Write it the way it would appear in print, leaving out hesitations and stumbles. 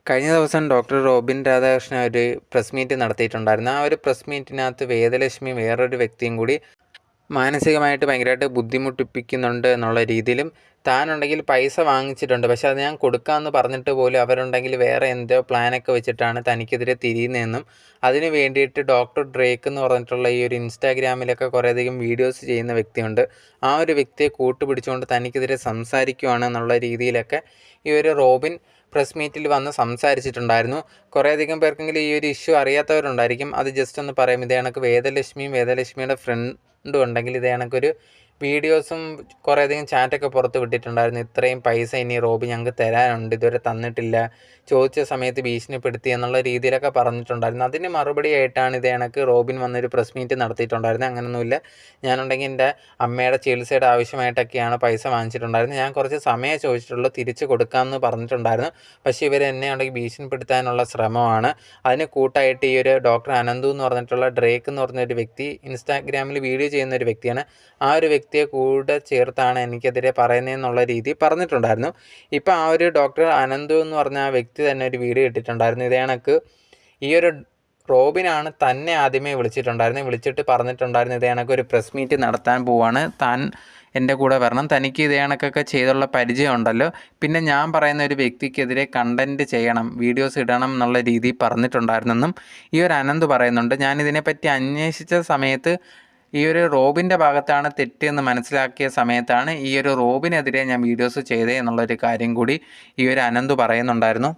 കഴിഞ്ഞ ദിവസം doctor Robin Radhakrishnan ഒരു പ്രസ് മീറ്റ് നടത്തിയിട്ടുണ്ടായിരുന്നു. ആ ഒരു പ്രസ് മീറ്റിനകത്ത് വേദലക്ഷ്മി വേറൊരു വ്യക്തിയും കൂടി മാനസികമായിട്ട് ഭയങ്കരമായിട്ട് ബുദ്ധിമുട്ടിപ്പിക്കുന്നുണ്ട് എന്നുള്ള രീതിയിലും താനുണ്ടെങ്കിൽ പൈസ വാങ്ങിച്ചിട്ടുണ്ട്, പക്ഷേ അത് ഞാൻ കൊടുക്കാമെന്ന് പറഞ്ഞിട്ട് പോലും അവരുണ്ടെങ്കിൽ വേറെ എന്തോ പ്ലാനൊക്കെ വെച്ചിട്ടാണ് തനിക്കെതിരെ തിരിയുന്നതെന്നും അതിന് വേണ്ടിയിട്ട് ഡോക്ടർ ഡ്രേക്ക് എന്ന് പറഞ്ഞിട്ടുള്ള ഈ ഒരു ഇൻസ്റ്റാഗ്രാമിലൊക്കെ കുറേയധികം വീഡിയോസ് ചെയ്യുന്ന വ്യക്തിയുണ്ട്. ആ ഒരു വ്യക്തിയെ കൂട്ടുപിടിച്ചുകൊണ്ട് തനിക്കെതിരെ സംസാരിക്കുകയാണ് എന്നുള്ള രീതിയിലൊക്കെ ഈ ഒരു റോബിൻ പ്രസ് മീറ്റിൽ വന്ന് സംസാരിച്ചിട്ടുണ്ടായിരുന്നു. കുറേയധികം പേർക്കെങ്കിലും ഈ ഒരു ഇഷ്യൂ അറിയാത്തവരുണ്ടായിരിക്കും. അത് ജസ്റ്റ് ഒന്ന് പറയാം. ഇതേ കണക്ക് വേദലക്ഷ്മിയുടെ ഫ്രണ്ടും ഉണ്ടെങ്കിൽ ഇതേ കണക്കൊരു വീഡിയോസും കുറേയധികം ചാറ്റൊക്കെ പുറത്ത് വിട്ടിട്ടുണ്ടായിരുന്നു. ഇത്രയും പൈസ ഇനി റോബി ഞങ്ങൾക്ക് തരാനുണ്ട്, ഇതുവരെ തന്നിട്ടില്ല, ചോദിച്ച സമയത്ത് ഭീഷണിപ്പെടുത്തി എന്നുള്ള രീതിയിലൊക്കെ പറഞ്ഞിട്ടുണ്ടായിരുന്നു. അതിന് മറുപടി ആയിട്ടാണ് ഇതേ കണക്ക് റോബിൻ വന്നൊരു പ്രസ് മീറ്റ് നടത്തിയിട്ടുണ്ടായിരുന്നത്. അങ്ങനെയൊന്നുമില്ല, ഞാനുണ്ടെങ്കിൽ എൻ്റെ അമ്മയുടെ ചികിത്സയുടെ ആവശ്യമായിട്ടൊക്കെയാണ് പൈസ വാങ്ങിച്ചിട്ടുണ്ടായിരുന്നത്, ഞാൻ കുറച്ച് സമയം ചോദിച്ചിട്ടുള്ളൂ, തിരിച്ച് കൊടുക്കാമെന്ന് പറഞ്ഞിട്ടുണ്ടായിരുന്നു. പക്ഷേ ഇവർ എന്നെ ഉണ്ടെങ്കിൽ ഭീഷണിപ്പെടുത്താനുള്ള ശ്രമമാണ്. അതിന് കൂട്ടായിട്ട് ഈ ഒരു ഡോക്ടർ അനന്തു എന്ന് പറഞ്ഞിട്ടുള്ള ഡ്രേക്ക് എന്ന് പറഞ്ഞൊരു വ്യക്തി ഇൻസ്റ്റാഗ്രാമിൽ വീഡിയോ ചെയ്യുന്ന ഒരു വ്യക്തിയാണ്. ആ ഒരു വ്യക്തിയെ കൂടെ ചേർത്താണ് എനിക്കെതിരെ പറയുന്നതെന്നുള്ള രീതി പറഞ്ഞിട്ടുണ്ടായിരുന്നു. ഇപ്പോൾ ആ ഒരു ഡോക്ടർ അനന്തു എന്ന് പറഞ്ഞ ആ വ്യക്തി തന്നെ ഒരു വീഡിയോ ഇട്ടിട്ടുണ്ടായിരുന്നു. ഇതേ കണക്ക് ഈ ഒരു റോബിനാണ് തന്നെ ആദ്യമേ വിളിച്ചിട്ട് പറഞ്ഞിട്ടുണ്ടായിരുന്നു, ഇതേ കണക്ക് ഒരു പ്രസ് മീറ്റ് നടത്താൻ പോവാണ്, താൻ എൻ്റെ കൂടെ വരണം, തനിക്ക് ഇതേ കണക്കൊക്കെ ചെയ്തുള്ള പരിചയം ഉണ്ടല്ലോ, പിന്നെ ഞാൻ പറയുന്ന ഒരു വ്യക്തിക്കെതിരെ കണ്ടൻറ്റ് ചെയ്യണം, വീഡിയോസ് ഇടണം എന്നുള്ള രീതി പറഞ്ഞിട്ടുണ്ടായിരുന്നെന്നും ഈ ഒരു അനന്ത് പറയുന്നുണ്ട്. ഞാനിതിനെപ്പറ്റി അന്വേഷിച്ച സമയത്ത് ഈ ഒരു റോബിൻ്റെ ഭാഗത്താണ് തെറ്റെന്ന് മനസ്സിലാക്കിയ സമയത്താണ് ഈ ഒരു റോബിനെതിരെ ഞാൻ വീഡിയോസ് ചെയ്തേ എന്നുള്ളൊരു കാര്യം കൂടി ഈ ഒരു അനന്ത് പറയുന്നുണ്ടായിരുന്നു.